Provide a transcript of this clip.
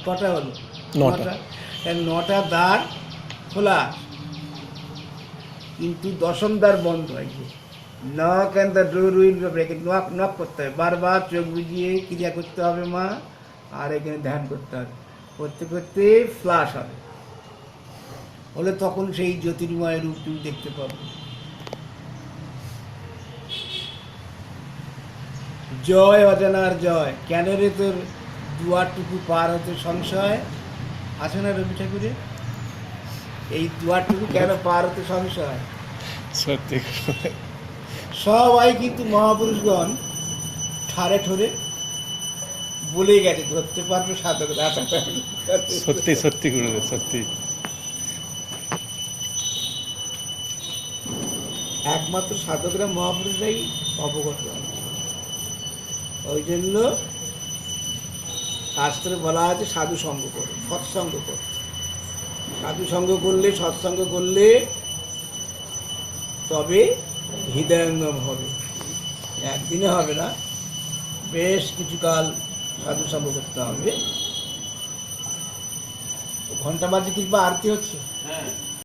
কটা হলো? 9টা। তাহলে 9টা দ্বার খোলা, কিন্তু 10ম দ্বার বন্ধ হয়েছে। Knock and the door will be breaked. Knock knock করতে হবে, বারবার চোখ বুজিয়ে ক্রিয়া করতে হবে মা, আর এখানে ধ্যান করতে হবে। করতে করতে ফ্লাশ হবে, হলে তখন সেই জ্যোতির্ময় রূপ তুমি দেখতে পাবে। জয় অজানার জয়। কেন রে তোর দুয়ারটুকু পার হতে সংশয়? আছে না রবি ঠাকুরে? এই দুয়ারটুকু কেন পার হতে সংশয়? সত্যি সবাই কিন্তু মহাপুরুষগণ ঠারে ঠোরে বলে গেছে, ধরতে পারবে সাধক রাজা। সত্যি সত্যি গুরুদেব, সত্যি। একমাত্র সাধকরা মহাপুরুষরাই অবগত হয়। ওই জন্য শাস্ত্রে বলা আছে সাধু সঙ্গ করো, সৎসঙ্গ করো। সাধু সঙ্গ করলে, সৎসঙ্গ করলে তবে হৃদয়ঙ্গম হবে। একদিনে হবে না, বেশ কিছুকাল সাধু সঙ্গ করতে হবে। ঘন্টা বাজে কিংবা আরতি হচ্ছে।